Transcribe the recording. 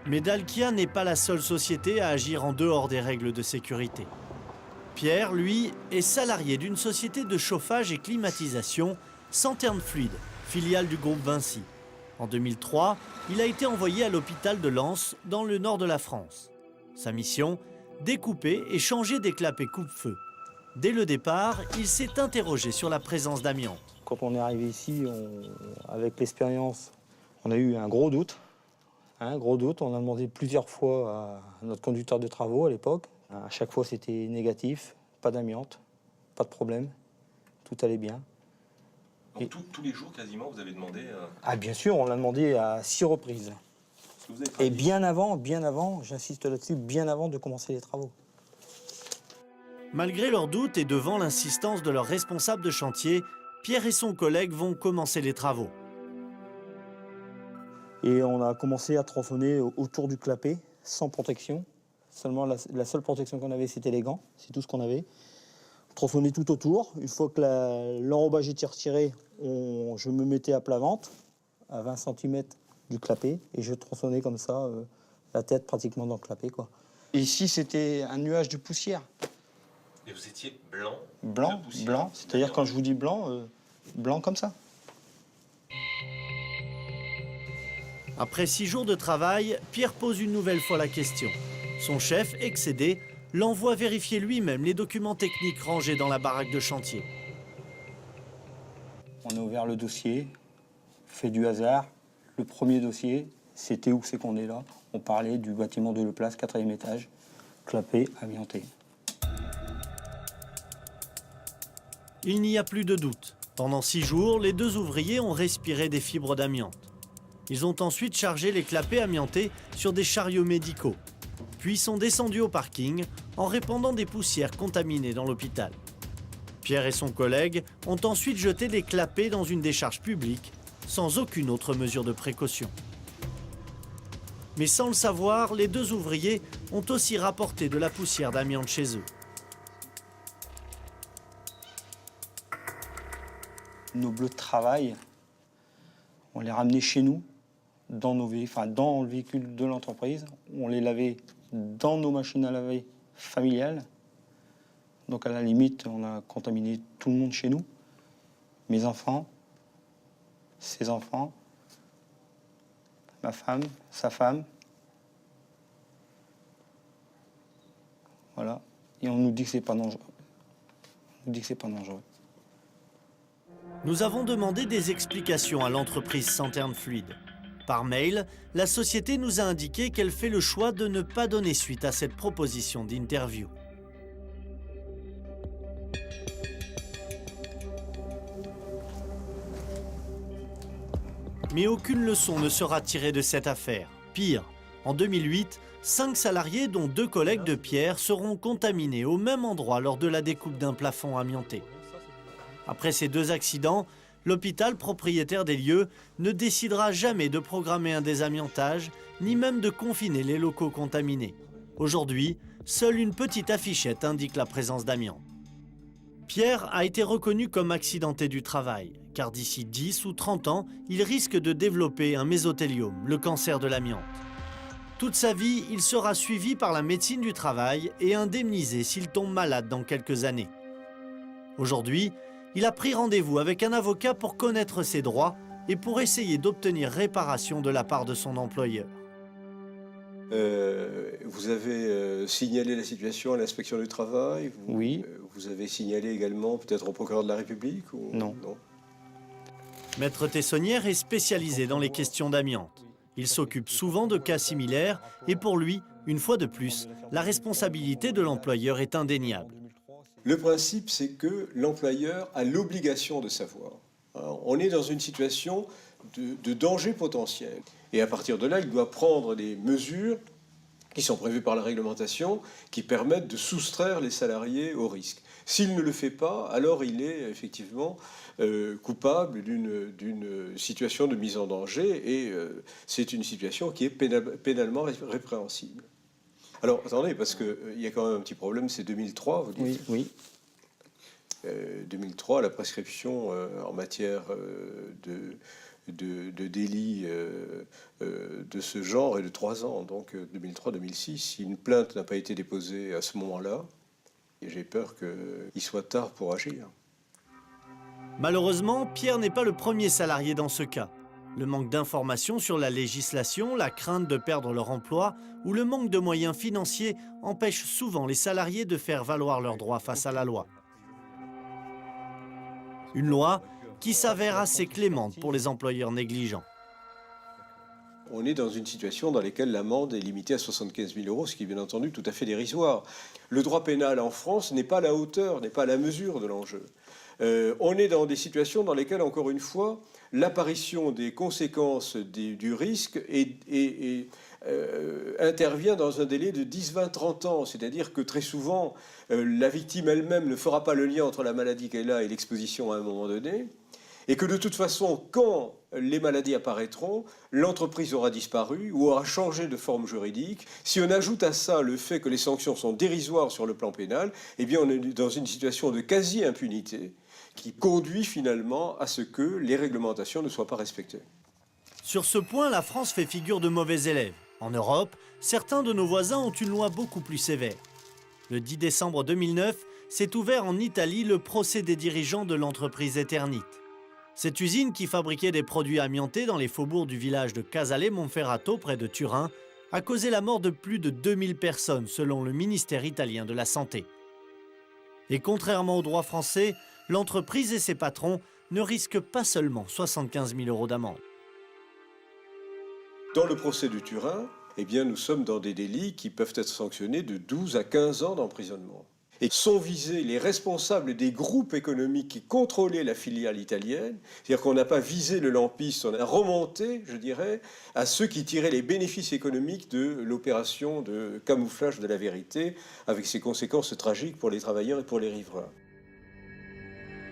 Mais Dalkia n'est pas la seule société à agir en dehors des règles de sécurité. Pierre, lui, est salarié d'une société de chauffage et climatisation, Santerne Fluide, filiale du groupe Vinci. En 2003, il a été envoyé à l'hôpital de Lens, dans le nord de la France. Sa mission, découper et changer des clapets coupe-feu. Dès le départ, il s'est interrogé sur la présence d'amiante. Quand on est arrivé ici, avec l'expérience, on a eu un gros doute. Un gros doute. On a demandé plusieurs fois à notre conducteur de travaux à l'époque. À chaque fois, c'était négatif. Pas d'amiante, pas de problème. Tout allait bien. Donc tous les jours, quasiment, vous avez demandé... Ah, bien sûr, on l'a demandé à 6 reprises. Et bien avant, j'insiste là-dessus, bien avant de commencer les travaux. Malgré leurs doutes et devant l'insistance de leur responsable de chantier, Pierre et son collègue vont commencer les travaux. Et on a commencé à tronçonner autour du clapet, sans protection. Seulement, la seule protection qu'on avait, c'était les gants. C'est tout ce qu'on avait. Tronçonner tout autour. Une fois que l'enrobage était retiré, je me mettais à plat ventre, à 20 cm du clapet, et je tronçonnais comme ça, la tête pratiquement dans le clapet, quoi. Et ici, c'était un nuage de poussière. Et vous étiez blanc? Blanc, blanc. C'est-à-dire, quand je vous dis blanc, blanc comme ça. Après 6 jours de travail, Pierre pose une nouvelle fois la question. Son chef, excédé, l'envoie vérifier lui-même les documents techniques rangés dans la baraque de chantier. On a ouvert le dossier, fait du hasard. Le premier dossier, c'était Où c'est qu'on est là. On parlait du bâtiment de Leplace, 4e étage, clapet, amianté. Il n'y a plus de doute. Pendant 6 jours, les 2 ouvriers ont respiré des fibres d'amiante. Ils ont ensuite chargé les clapets amiantés sur des chariots médicaux, puis sont descendus au parking en répandant des poussières contaminées dans l'hôpital. Pierre et son collègue ont ensuite jeté des clapets dans une décharge publique, sans aucune autre mesure de précaution. Mais sans le savoir, les 2 ouvriers ont aussi rapporté de la poussière d'amiante chez eux. Nos bleus de travail, on les ramenait chez nous, dans le véhicule de l'entreprise. On les lavait dans nos machines à laver familiales. Donc à la limite, on a contaminé tout le monde chez nous. Mes enfants, ses enfants, ma femme, sa femme. Voilà. Et on nous dit que c'est pas dangereux. On nous dit que c'est pas dangereux. Nous avons demandé des explications à l'entreprise Santerne Fluide. Par mail, la société nous a indiqué qu'elle fait le choix de ne pas donner suite à cette proposition d'interview. Mais aucune leçon ne sera tirée de cette affaire. Pire, en 2008, 5 salariés, dont 2 collègues de Pierre, seront contaminés au même endroit lors de la découpe d'un plafond amianté. Après ces 2 accidents, l'hôpital propriétaire des lieux ne décidera jamais de programmer un désamiantage, ni même de confiner les locaux contaminés. Aujourd'hui, seule une petite affichette indique la présence d'amiante. Pierre a été reconnu comme accidenté du travail, car d'ici 10 ou 30 ans, il risque de développer un mésothéliome, le cancer de l'amiante. Toute sa vie, il sera suivi par la médecine du travail et indemnisé s'il tombe malade dans quelques années. Aujourd'hui, il a pris rendez-vous avec un avocat pour connaître ses droits et pour essayer d'obtenir réparation de la part de son employeur. Vous avez signalé la situation à l'inspection du travail? Oui. Vous avez signalé également peut-être au procureur de la République Non. Maître Tessonnière est spécialisé dans les questions d'amiante. Il s'occupe souvent de cas similaires et pour lui, une fois de plus, la responsabilité de l'employeur est indéniable. Le principe, c'est que l'employeur a l'obligation de savoir. Alors, on est dans une situation de danger potentiel. Et à partir de là, il doit prendre des mesures qui sont prévues par la réglementation, qui permettent de soustraire les salariés au risque. S'il ne le fait pas, alors il est effectivement coupable d'une situation de mise en danger, et c'est une situation qui est pénalement répréhensible. Alors, attendez, parce qu'il y a quand même un petit problème, c'est 2003, vous dites? Oui, oui. 2003, la prescription en matière de délits de ce genre est de 3 ans, donc 2003-2006. Si une plainte n'a pas été déposée à ce moment-là, j'ai peur qu'il soit tard pour agir. Malheureusement, Pierre n'est pas le premier salarié dans ce cas. Le manque d'informations sur la législation, la crainte de perdre leur emploi ou le manque de moyens financiers empêchent souvent les salariés de faire valoir leurs droits face à la loi. Une loi qui s'avère assez clémente pour les employeurs négligents. On est dans une situation dans laquelle l'amende est limitée à 75 000 €, ce qui est bien entendu tout à fait dérisoire. Le droit pénal en France n'est pas à la hauteur, n'est pas à la mesure de l'enjeu. On est dans des situations dans lesquelles, encore une fois, l'apparition des conséquences du risque intervient dans un délai de 10, 20, 30 ans. C'est-à-dire que très souvent, la victime elle-même ne fera pas le lien entre la maladie qu'elle a et l'exposition à un moment donné. Et que de toute façon, quand les maladies apparaîtront, l'entreprise aura disparu ou aura changé de forme juridique. Si on ajoute à ça le fait que les sanctions sont dérisoires sur le plan pénal, eh bien on est dans une situation de quasi-impunité qui conduit finalement à ce que les réglementations ne soient pas respectées. Sur ce point, la France fait figure de mauvais élève. En Europe, certains de nos voisins ont une loi beaucoup plus sévère. Le 10 décembre 2009, s'est ouvert en Italie le procès des dirigeants de l'entreprise Eternit. Cette usine qui fabriquait des produits amiantés dans les faubourgs du village de Casale Monferrato, près de Turin, a causé la mort de plus de 2000 personnes selon le ministère italien de la Santé. Et contrairement au droit français, l'entreprise et ses patrons ne risquent pas seulement 75 000 € d'amende. Dans le procès de Turin, eh bien, nous sommes dans des délits qui peuvent être sanctionnés de 12 à 15 ans d'emprisonnement. Et sont visés les responsables des groupes économiques qui contrôlaient la filiale italienne. C'est-à-dire qu'on n'a pas visé le lampiste, on a remonté, je dirais, à ceux qui tiraient les bénéfices économiques de l'opération de camouflage de la vérité, avec ses conséquences tragiques pour les travailleurs et pour les riverains.